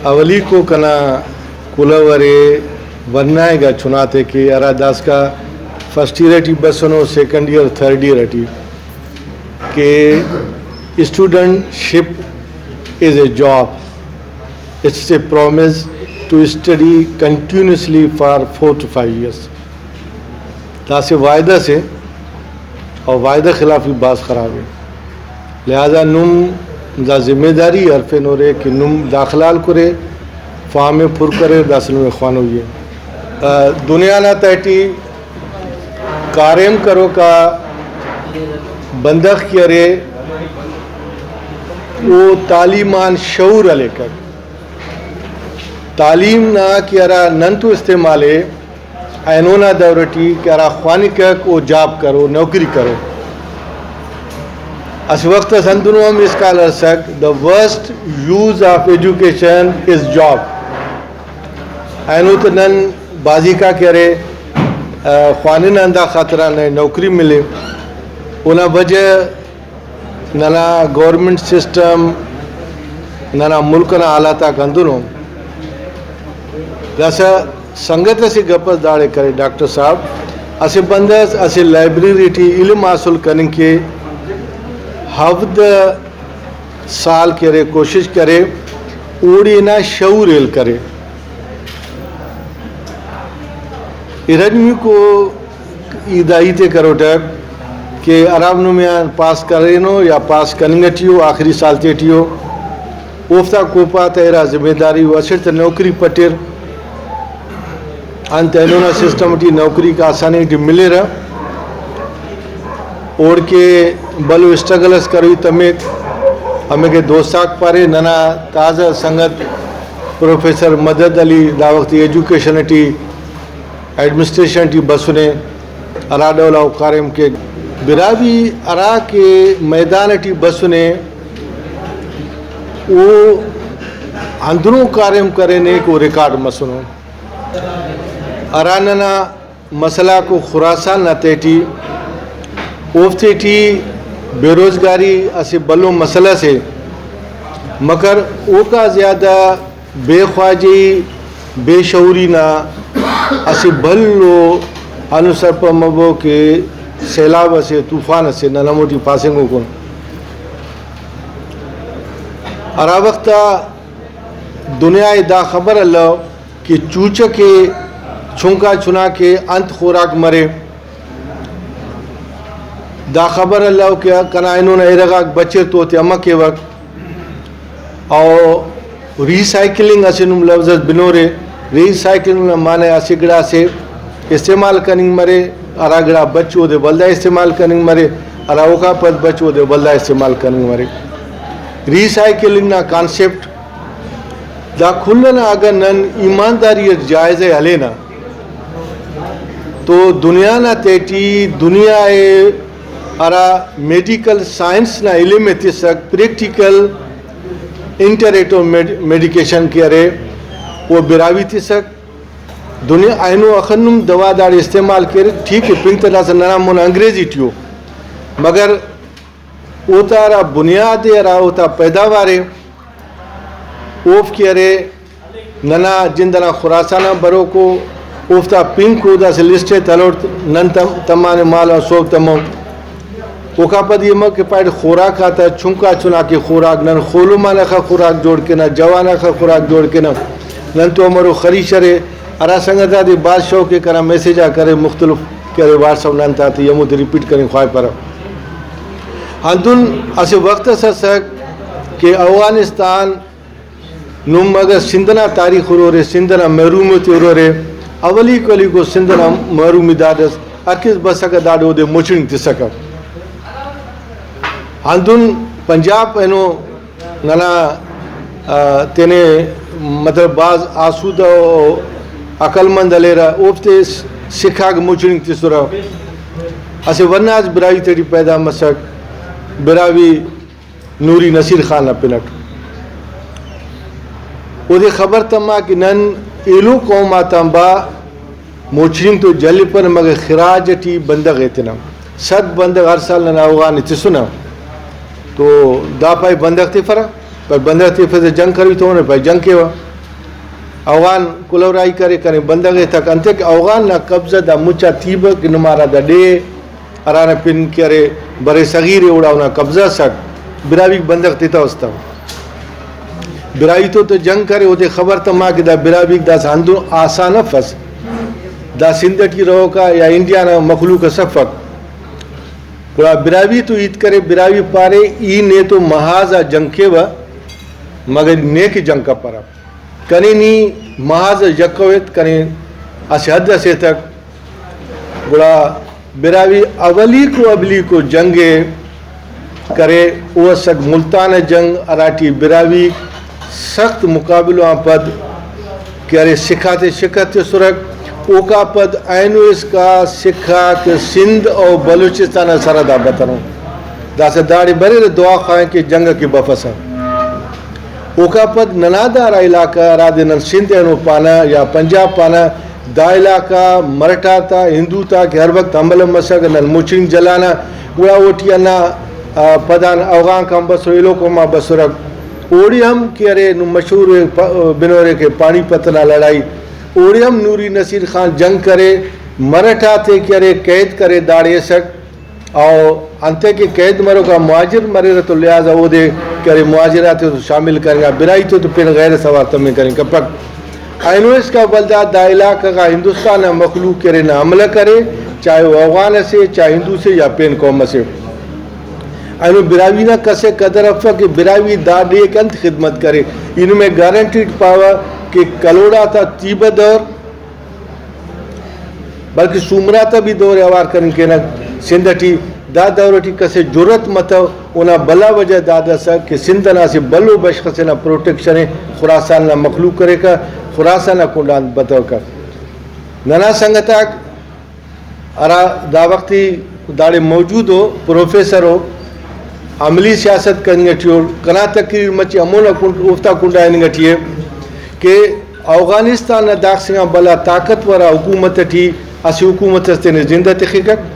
اولی کو کنا کولورے ورنائے گا چناتے کہ ارا داس کا فرسٹ ایئر اٹی بسنو سیکنڈ ایئر تھرڈ ایئر اٹی کہ studentship is a job it's a promise to study continuously for 4 to 5 years تاسے وعدہ سے اور وعدہ خلافی باز خراب ہے لہذا نم دا ذمہ داری عرف نورے کہ نم داخلال کرے فام پھر کرے داسل میں خوان ہوئی دنیا نہ تیٹی کاریم کرو کا بندخ کرے وہ تعلیمان شعور لے کر تعلیم نہ کیا نن تو استعمالے اینونا دورٹی کیا خوانی کک وہ جاب کرو نوکری کرو اس وقت سندنو ہم اس کال ارسک the worst use of education is job اینو تو نن بازی کا کہہ رہے خوانی نندہ خاطرہ نئے نوکری ملے انہا وجہ ننا گورنمنٹ سسٹم ننا ملکنا آلاتا کندنو جیسا سنگت سے گپس داڑے کرے ڈاکٹر صاحب اسے بندس اسے لائبریری تھی علم حاصل کرنے کے ہفت سال کرے کوشش کرے اوڑی نہ شعور ایل کرے ارنمی کو ایدائیتے کرو ٹیک کہ عرب نمیان پاس کرینو یا پاس کرنگٹیو آخری سال تیٹیو اوفتا کوپا تیرا ذمہ داری واسر تا نوکری پٹیر انت اینونا سسٹم ٹی نوکری کا آسانی ٹی ملے رہا اوڑ کے بلو اسٹرگلس کروی تمیک ہمیں کے دوستاک پارے ننا تازہ سنگت پروفیسر مدد علی دا وقتی ایجوکیشن ٹی ایڈمنسٹریشن ٹی بسنے ارا ڈولا کارم کے براوی ارا کے میدان ٹی بسنے وہ اندروں کارم کرنے کو ریکارڈ مسنو اراننا مسئلہ کو خراسان نہ تیٹی اوفتے ٹی بے روزگاری اسے بلو مسئلہ سے مگر او کا زیادہ بے خواجی بے شعوری نہ اسے بلو انسر پر مبو کے سیلاب سے طوفان سے ننموٹی پاسنگوں کو ارا وقتا دنیا دا خبر اللہ کہ چوچہ کے چھنکا چھنا کے انت خوراک مرے دا خبر اللہ کیا کنا انہوں نے ارغاق بچے تو تے اما کے وقت اور ری سائیکلنگ اسنم لفظت بنورے ری سائیکلنگ مانے اسگڑا سے استعمال کننگ مرے ارا گڑا بچو دے بلدہ استعمال کننگ مرے ارا اوکا پت بچو دے بلدہ استعمال کننگ مرے ری سائیکلنگ نا کانسیپٹ دا کھلنا اگر نن ایمانداری جائزے حلینا تو دنیا نہ تیٹی دنیا ارا میڈیکل سائنس نہ علم تسک پریکٹیکل انٹریٹو میڈیکیشن کے ارے وہ براوی تسک دنیا آئینو اخنم دوا دار استعمال کرے ٹھیک ہے پنگ طرح سے نرام من انگریزی ٹیو مگر اوتا ارا بنیاد ارا اوتا پیداوارے اوف کی ارے ننا جندنا خراسانہ برو کو اوفتا پنگ کو دا سے لسٹے تلوٹ نن تمان مال اور سوک تمام اوکا پد یہ موقع پائٹ خوراک آتا چھنکا چنا کے خوراک نن خولو مانا خا خوراک جوڑ کے نا جوانا خا خوراک جوڑ کے نا نن تو امرو خریشرے ارا سنگتا دی بادشاہ کے کرا میسیجا کرے مختلف کرے وارساو ننتا تی یمو تی ریپیٹ کریں خواہ پرا ہندن اسے وقت سک کہ افغانستان نم اگر سندنا تاریخ رو رے سندنا محرومیتی رو رے اولی کلی کو سندنا محرومی دادس اکیس بسکا دادو دے موچنگ تی سکا ہندن پنجاب اینو ننا تینے مطلب بعض آسودہ و عقل مند لے رہا اوفتے سکھاگ موچنگ تی سرا اسے ورناز براوی تیری پیدا مسک براوی نوری نصیر خان پنک او دے خبر تما کہ نن ایلو قوم آتاں با موچنگ تو جلی پر مگر خراج ٹی بندغ اتنا 100 بندغ ہر سال نن افغان تی سنا تو دا پائی بندغ تی فرا پر بندغ تی فرا جنگ کروی تو انہیں پائی جنگ کے وا اوغان کلورائی کرے کریں بندگے تک انتے کہ اوغان نہ قبضہ دا مچا تیبہ کہ نمارا دا ڈے ارانا پن کرے برے صغیر اڑاونا قبضہ سک براوی بندگ تیتا ہوستا براوی تو جنگ کرے ہوتے خبر تما کہ دا براوی دا ساندو آسانا فس دا سندٹی رہو کا یا انڈیا نا مخلوق صفق براوی تو عید کرے براوی پارے ای نے تو محاذا جنگ کے با مگر نیک جنگ کا پارا کنی نی محاذ یکویت کنی اس حد سے تک گڑا براوی اولی کو جنگے کرے وہ سک ملتان جنگ اراٹی براوی سخت مقابلوں پد کرے سکھاتے شکھاتے سرک اوکا پد اینو اس کا سکھا کہ سندھ اور بلوچستان سردا بطنوں دا سے داڑی بڑے دعا خواہیں کہ جنگ کی بفسا اوکا پد ننادارا علاقہ رادن سندھ اینو پانا یا پنجاب پانا دا علاقہ مرٹا تا ہندو تا کہ ہر وقت حمل مسک نل موچنگ جلانا گوڑا اوٹیانا پدان اوغان کم بسر علاقوں ما بسرک اوڑی ہم کہرے مشہور بنورے کے پانی پتنا لڑائی اوڑی ہم نوری نصیر خان جنگ کرے مرٹھا تے کرے قید کرے داڑے سک اور انتے کے قید مرو کا مہاجر مرے تو لہذا وہ دے کرے مہاجرات تو شامل کریں گا برائی تو پھر غیر سوار تمہیں کریں گا پک اینویس کا بلدہ دا علاقہ کا ہندوستان مخلوق کرے نہ عملہ کرے چاہے وہ افغان سے چاہے ہندو سے یا پین قوم سے اینو براوی نہ کسے قدر افا کہ براوی دا ایک انت خدمت کرے ان میں گارنٹیڈ پاوا کہ کلوڑا تا تیبہ دور بلکہ سومرا تا بھی دور اوار کریں کہ نا سندھٹی دا دورٹی کسے جرت متو اونا بلا وجہ دادا سا کہ سندھنا سے بلو بشخ سے نا پروٹیکشن ہے خراسان نا مخلوق کرے کا خراسان نا کنڈان بتو کا ننا سنگتاک ارا دا وقتی داڑے موجود ہو پروفیسر ہو عملی سیاست کرنگٹی ہو کنا تقریر مچی امونا افتا کنڈا انگٹی ہے کہ افغانستان داخ سنگا بلا طاقتورا حکومت تھی اسی حکومت تینے زندہ تحقیقت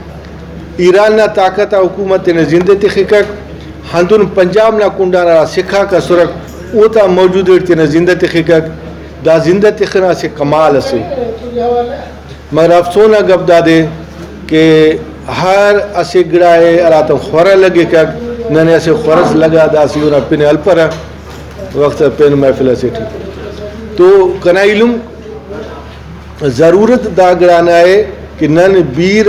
ایران نا طاقت حکومت تینے زندہ تحقیقت ہندون پنجاب نا کنڈانا سکھا کا سرک اوتا موجود تینے زندہ تحقیقت دا زندہ تحقیقنا سے کمال سے مگر افسونا گب دادے کہ ہر اسے گڑائے اراتا خورا لگے کہ ننے اسے خورس لگا دا سیونا پین الپر وقت پین محفل سے تھی تو کنا علم ضرورت دا گرانا ہے کہ نن بیر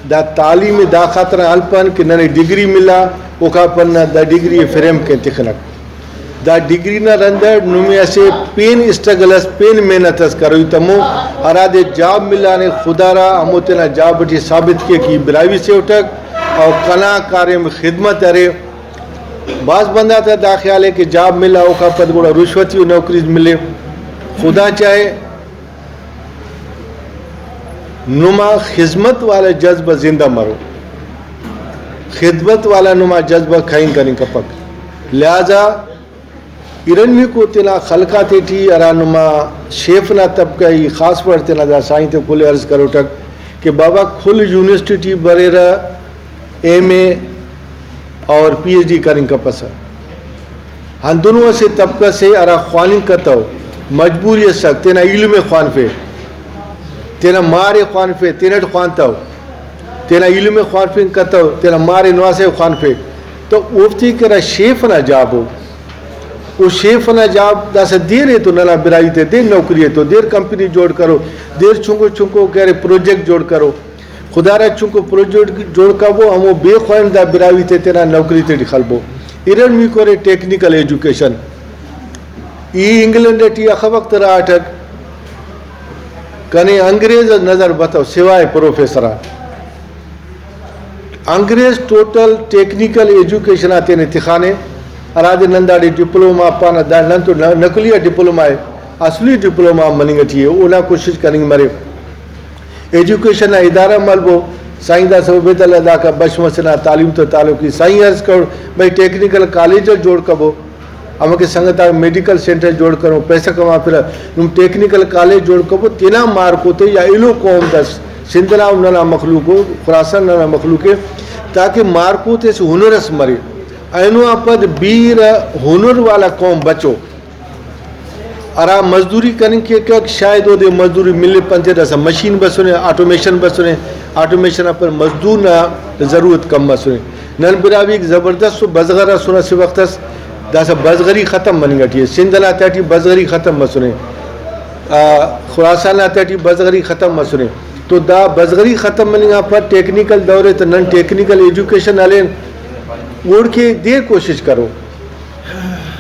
دا تعلیم دا خاطر الپن کہ نن ڈگری ملا اوکا پن دا ڈگری فریم کے انتخنک دا ڈگری نہ رندر نمی ایسے پین اسٹرگلس پین محنتس کروی تمو اراد جاب ملانے خدا را ہمو تینا جاب بٹی ثابت کیا کہ براوی سے اٹھک اور کنا کارے میں خدمت ارے بعض بندہ تا دا خیال ہے کہ جاب ملا اوکا پد گوڑا رشوتی و نوکری ملے خدا چاہے نما خدمت والا جذبہ زندہ مرو خدمت والا نما جذبہ کھائیں کریں کپک لہذا ایرنوی کو تینا خلقہ تھی ارانما شیفنا طبقہ ہی خاص پر تینا دا سائیں تے کھلے عرض کرو تک کہ بابا کھل یونیورسٹی بریرہ ایم اے اور پی ایچ ڈی کریں کپسا ہن دونوں سے طبقہ سے ارا خوانی کتاو مجبوری سک تینا علم خوان فے تینا مار خوان فے تینا خوانتاو تینا علم خوان فے کتاو تینا مار نواسے خوان فے تو اوفتی کرا شیفنا جاب ہو وہ شیفنا جاب دا سے دیر ہے تو ننا برائی تے دیر نوکری ہے تو دیر کمپنی جوڑ کرو دیر چونکو کہہ رہے پروجیکٹ جوڑ کرو خدا رہا چونکو پروجیکٹ جوڑ کرو ہمو بے خوان دا برائی تے تینا نوکری تے دخلبو ایرن می کو رہے ٹیکنیکل ایجوکیشن ای انگلینڈ ٹی اخ وقت رہا اٹھک کنے انگریز نظر بتاو سوائے پروفیسرہ انگریز ٹوٹل ٹیکنیکل ایجوکیشن آتے ہیں تخانے اراد ننداڑی ڈپلوما پانا دا نن تو نقلیہ ڈپلوما ہے اصلی ڈپلوما مننگ اٹھی ہے اونا کوشش کریں مرے ایجوکیشن ادارہ ملبو سائیں دا صحبت اللہ دا کا بشمسنا تعلیم تو تعلقی سائیں عرض کرو بھائی ٹیکنیکل کالج جوڑ کبو اما کے سنگتا میڈیکل سینٹر جوڑ کرو پیسہ کما پھر نم ٹیکنیکل کالج جوڑ کبو تینا مارکو تو یا علو قوم دس سندنا انہا مخلوق ہو خراسان انہا مخلوق ہے تاکہ مارکو تے سے ہنرس مرے اینو اپد بیر ہنر والا قوم بچو ارا مزدوری کریں کہ شاید وہ دے مزدوری ملے پنتے رسا مشین بسنے آٹومیشن بسنے آٹومیشن پر مزدور نہ ضرورت کم بسنے نن براوی ایک زبردست بزغرہ سنا سے وقت داسا بزغری ختم بن گٹی ہے سندھنا تیٹی بزغری ختم بسنے خراسان تیٹی بزغری ختم بسنے تو دا بزغری ختم بن گا پر ٹیکنیکل دورے تو نن ٹیکنیکل ایجوکیشن والے اوڑ کے دیر کوشش کرو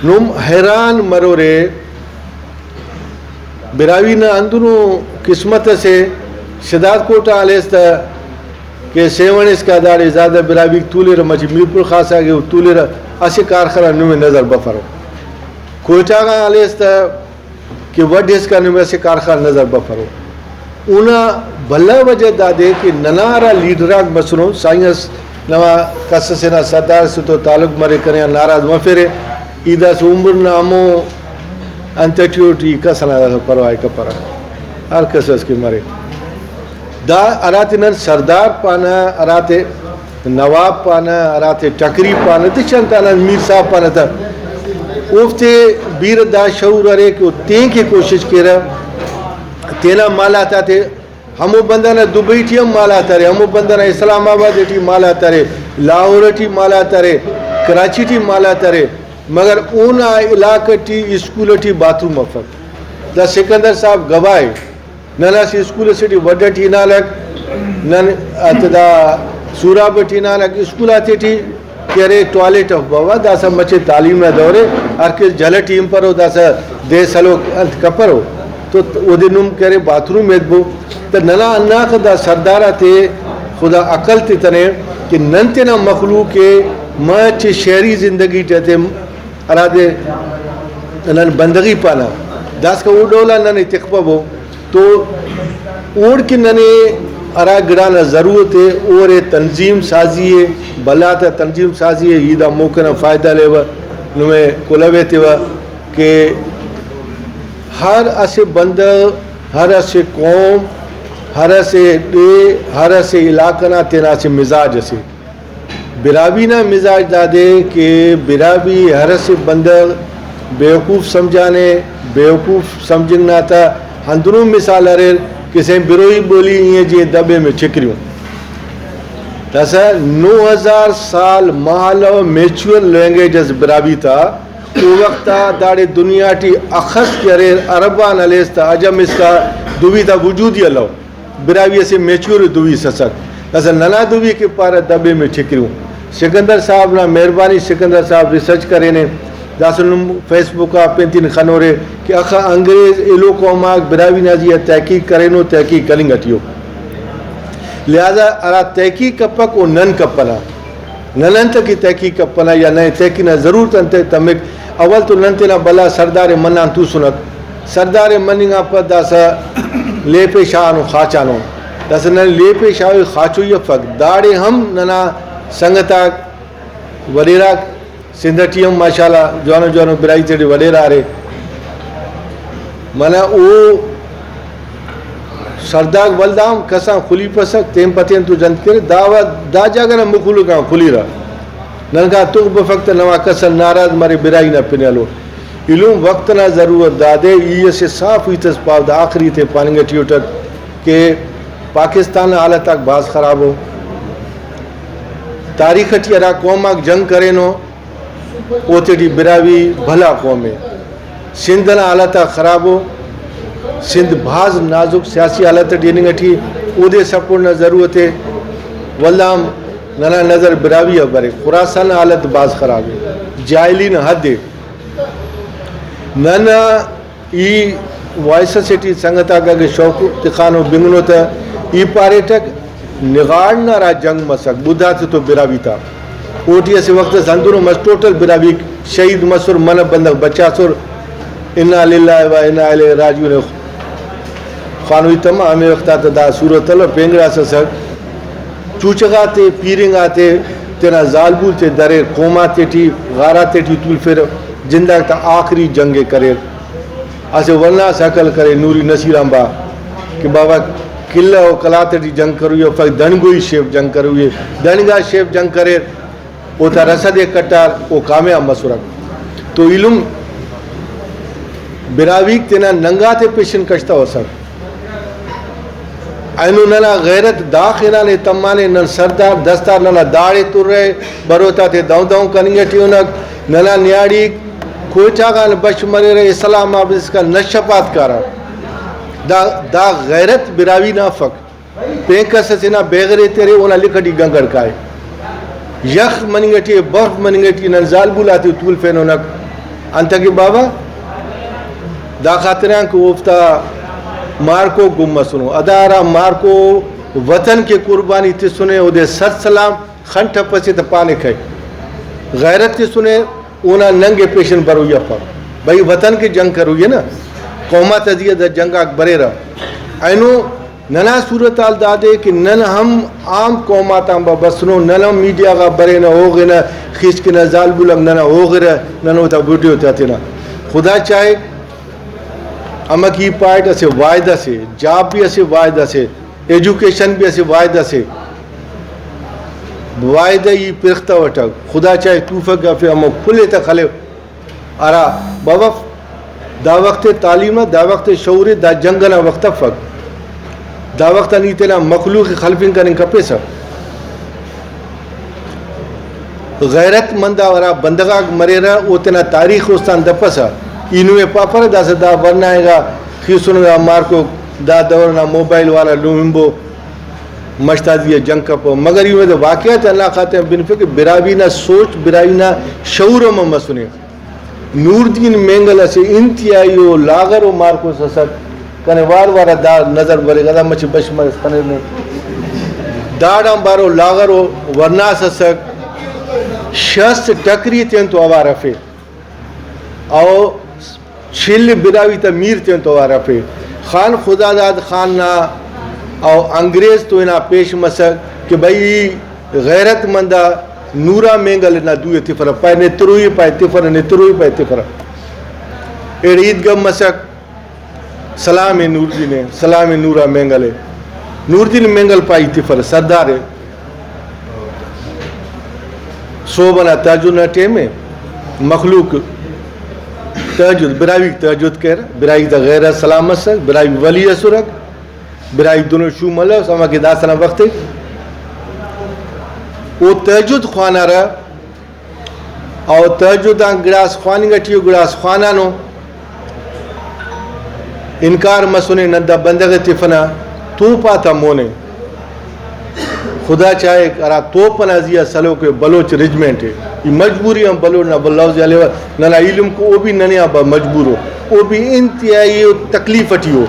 نم حیران مرو رے براوی نہ اندروں قسمت سے شداد کوٹا علیہ کہ سیون اس کا داڑے زیادہ براوی طولے رہ مجھے میرپور خاص آگے وہ طولے رہ اسے کارخانہ نمی نظر بفرو کوٹا کا علیہ کہ وڈ اس کا نمی اسے کارخانہ نظر بفرو اونا بھلا وجہ دا دے کہ ننارا لیڈراک بسنو سائنس نوا کس سے نہ سردار سے تو تعلق مرے کریں ناراض مفرے ایدہ سے عمر نامو انتیٹیوٹی کسنا دا پروائی کا پرا ہر کس اس کے مرے دا اراتے نن سردار پانا اراتے نواب پانا اراتے ٹکری پانا تی چنتانا میر صاحب پانا تھا اوفتے بیر دا شعور رہے کہ وہ تین کی کوشش کے رہا تینا مالا آتا تھے ہمو بندانا دبئی ٹی ہم مالا آتا رہے ہمو بندانا اسلام آباد ٹی مالا آتا رہے لاہور ٹی مالا آتا رہے کراچی ٹی مالا آتا رہے مگر اونا علاقہ ٹی اسکول ٹی باتروم افت دا سکندر صاحب گواہ ننا سی اسکول سے ٹی وڈا ٹی نالک نن اتدا سوراب ٹی نالک اسکول آتے ٹی کہ رے ٹوائلٹ اف بابا دا سا مچے تعلیم نہ دورے ہر کس جھل ٹیم پر ہو دا سا دے سلو انت کپر ہو تو وہ دے نم کہہ رہے باتروم ادبو تو ننا اناخ دا سردارہ تے خدا عقل تے تنے کہ نن تینا مخلوق کے مچے شہری زندگی ٹھتے ارادے نن بندگی پانا داس کا اوڈولا نن اتقبہ ہو تو اوڑ کے ننے ارا گرانا ضرورت ہے اور تنظیم سازی ہے بلا تا تنظیم سازی ہے یہ دا موقع فائدہ لے وہ نمیں کلوے تے وہ کہ ہر اسے بندہ ہر اسے قوم ہر اسے دے ہر اسے علاقہ نا تینا سے مزاج اسے براوی نا مزاج دا دے کہ براوی ہر اسے بندہ بیوقوف سمجھانے بیوقوف سمجھنا تھا ہندروں مثال رہے کسی بروئی بولی یہ جی دبے میں چکریوں تیسا 9000 سال محلہ میچور لینگیجز براوی تھا وہ وقت داڑے دنیا ٹی اخص کرے عربان علیہ تا عجم اس کا دوی تا وجودی اللہ براوی سے میچور دوی سسک تیسا ننا دوی کے پارا دبے میں چکریوں سکندر صاحب نا مہربانی سکندر صاحب ریسرچ کرے نے داسلم فیس بک پینتین خنورے کہ اخا انگریز ایلو قوماک براوی نازی تحقیق کرے نو تحقیق کریں گٹیو لہذا ارا تحقیق کپک او نن کپنا ننن تکی تحقیق کپنا یا نئے تحقیق نہ ضرورت انتے تمک اول تو ننتے نا بلا سردار منان تو سنک سردار مننگا پر داسا لے پہ شاہنو خاچانو داسا نن لے پہ شاہو خاچو یا فک داڑے ہم ننا سنگتاک وریراک سندھٹی ہم ماشاءاللہ جوانو برائی تیڑی وڈیر آ رہے منا او سرداگ ولدام کساں کھلی پسک تیم پتین تو جنت کرے دا جاگا نا مکھولو کہاں کھلی رہا ننکا تو بفکت نوا کسل ناراض مارے برائی نا پنیلو علوم وقت نا ضرورت دادے یہ سے صاف ہوئی تصپاو دا آخری تھے پاننگا ٹیوٹر کہ پاکستان حالت تک باز خراب ہو تاریخ ٹی ارا قوماک جنگ کرے نو اوتے ڈی براوی بھلا قوم ہے سندھ نا حالت خراب ہو سندھ بھاز نازک سیاسی حالت ڈیننگ اٹھی او دے سپورنا ضرورت ہے واللہم ننا نظر براوی برے خراسان حالت باز خراب ہے جائلین حد ہے ننا ای وائس سیٹی سنگتا کہ شوق تخانو بنگنو تا ای پارے تک نگاڑنا را جنگ مسک بدھا سے تو براوی تھا اوٹی سے وقت سندروں مس ٹوٹل براوی شہید مسور من بندق بچہ سور انا للہ و انا الیہ راجعون خانوی تمام وقت آتا دا صورت اللہ پینگڑا سے سک چوچگا تے پیرنگ آتے تینا زالبول تے درے قوماتے ٹی غاراتے ٹی طول پھر جندہ تا آخری جنگے کرے اسے ورنہ سکل کرے نوری نصیر امبا کہ بابا قلعہ و کلاتے ٹی جنگ کروئے فقط دنگوئی شیف جنگ کروئے دنگا شیف جنگ کرے وہ تا رسد کٹار وہ کامیاب مسورک تو علم براویک تینا ننگا تے پیشن کشتا ہو سک اینو ننا غیرت داخلہ نے تمانے نن سردار دستار ننا داڑے تر رہے بروتا تے داؤں داؤں کنگٹی انک ننا نیاڑی کوئٹا کا بش مرے رہے اسلام آباد اس کا نشپات کارا دا غیرت براوی نا فک پینکا سسینا بیغرے تیرے اونا لکھٹی گنگر کائے یخ منگٹی برف منگٹی ننزال بولاتی طول فین انک انتا کی بابا دا خاطران کو افتا مارکو گم سنو ادارا مارکو وطن کے قربانی تی سنے او دے سر سلام خنٹھا پسی تا پانے کھائی غیرت تی سنے اونا ننگے پیشن برو یا پا بھائی وطن کی جنگ کرو یہ نا قومہ تزیہ دا جنگ اکبرے رہا اینو ننا صورتحال دادے کہ نن ہم عام قوماتا بسنو ننا میڈیا کا برے نہ ہو گئے نہ خیچ کے نہ زال بلنگ نہ ہو گئے نہ ہوتا ویڈیو ہوتا نا خدا چاہے اما کی پائٹ اسے وائدہ سے جاب بھی اسے وائدہ سے ایجوکیشن بھی اسے وائدہ سے وائدہ یہ پرختہ وٹا خدا چاہے توفق گا اما کھلے تا خلے آرہ بابا دا وقت تعلیم دا وقت شعور دا جنگنا وقت فق دا وقت نیتنا مخلوق خلفین کریں کپے سا غیرت مندہ ورہ بندگاہ مرے رہا او تینا تاریخ استان دپا سا اینوے پاپر دا سے دا ورنائے گا خیسون گا مارکو دا دورنا موبائل والا لومبو مشتازی جنگ کپو مگر یہ دا واقعات اللہ خاتے ہیں بنفع کہ براوینا سوچ براوینا شعور میں سنے نور دین مینگل سے انتیائیو لاغر و مارکو سسک کنے وار وارا دا نظر بلے گا دا مچ بشمر اسکنے نے داڑاں بارو لاغرو ورنا سسک شست ٹکری تین تو آوار رفے او چھل براوی تا میر تین تو آوار رفے خان خدا داد خان نا او انگریز تو اینا پیش مسک کہ بھئی غیرت مندہ نورا مینگل نا دوئے تفرہ پائے نتروئی پائے تفرہ نتروئی پائے تفرہ ایر عیدگم مسک سلام نور دین ہے سلام نورا مینگل ہے نور دین مینگل پائی تفر سردار ہے سو بنا تاجد نٹے میں مخلوق تاجد براوی تاجد کہہ رہا برائی دا غیر سلامت سک برائی ولی سرک برائی دونوں شو ملہ ساما کی دا سلام وقت ہے وہ تاجد خوانا رہا اور تاجد آن گراس خوانی گٹیو گراس خوانانو انکار مسونے ندہ بندگ تفنا تو پاتا مونے خدا چاہے کرا تو پنازیہ سلو کے بلوچ رجمنٹ ہے یہ مجبوری ہم بلوچ نہ بلوز علیہ نہ علم کو وہ بھی ننیا با مجبور ہو وہ بھی انتہائی تکلیف اٹھی ہو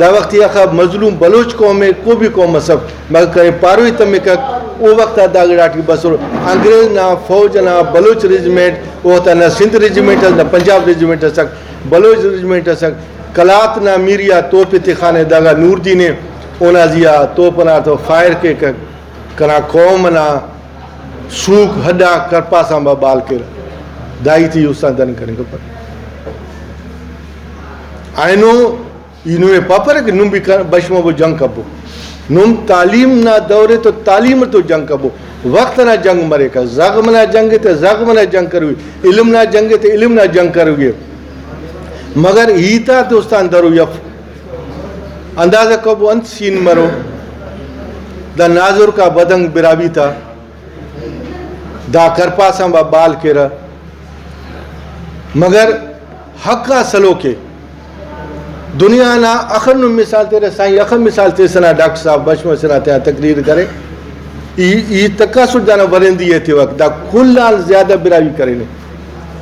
دا وقت یہ خواب مظلوم بلوچ قوم ہے کو بھی قوم سب مگر کرے پاروی تمکک وہ وقت دا گڑاٹی بس انگریز نہ فوج نہ بلوچ رجمنٹ وہ ہوتا نہ سندھ رجمنٹ نہ پنجاب رجمنٹ سک بلوچ رجمنٹ سک کلات نا میریا توپ تخانے داگا نور دینے اونا زیا توپنا تو فائر کے کنا قوم نا سوک ہڈا کرپا سامبا بال کر دائی تھی استان دن کریں گے پر آئینو انہوں پاپر ہے کہ نم بھی بشمہ وہ جنگ کبو نم تعلیم نا دورے تو تعلیم تو جنگ کبو وقت نا جنگ مرے کا زغم نا جنگ تے زغم نا جنگ کروی علم نا جنگ تے علم نا جنگ کروی مگر ہیتا دوستان درو یف اندازہ کبو انت سین مرو دا ناظر کا بدنگ براوی تھا دا کرپا سامبا بال کرا مگر حق کا سلو کے دنیا نا اخر نو مثال تیرے سائیں اخر مثال تیرے سنا ڈاکٹر صاحب بشمہ سنا تیرے تقریر کرے یہ تقاصر جانا ورندی ہے تھی وقت دا کل لال زیادہ براوی کرے نے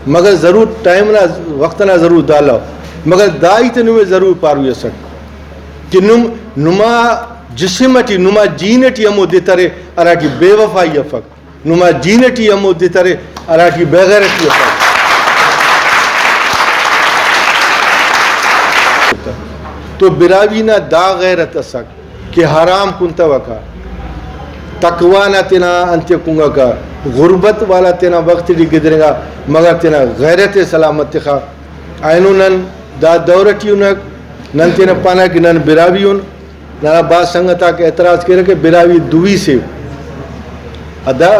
مگر ضرور ٹائم نہ وقت نہ ضرور ڈالا مگر دائی تے نمیں ضرور پارو یہ سک کہ نما جسمٹی نما جینٹی ہمو دیتارے اراٹی بے وفائی افق نما جینٹی ہمو دیتارے اراٹی بغیرتی افق تو براوینا دا غیرت اسک کہ حرام کنتا وکا تقوانا تینا انتے کنگا کا غربت والا تینا وقت دی گدرے گا مگر تینا غیرت سلامت تخا آئینو نن دا دورتیونک نن تینا پانا کہ نن براویون نانا بات سنگتا کہ اعتراض کرے کہ براوی دوی سے ادا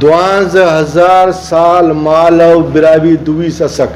12,000 سال مالو براوی دوی سسک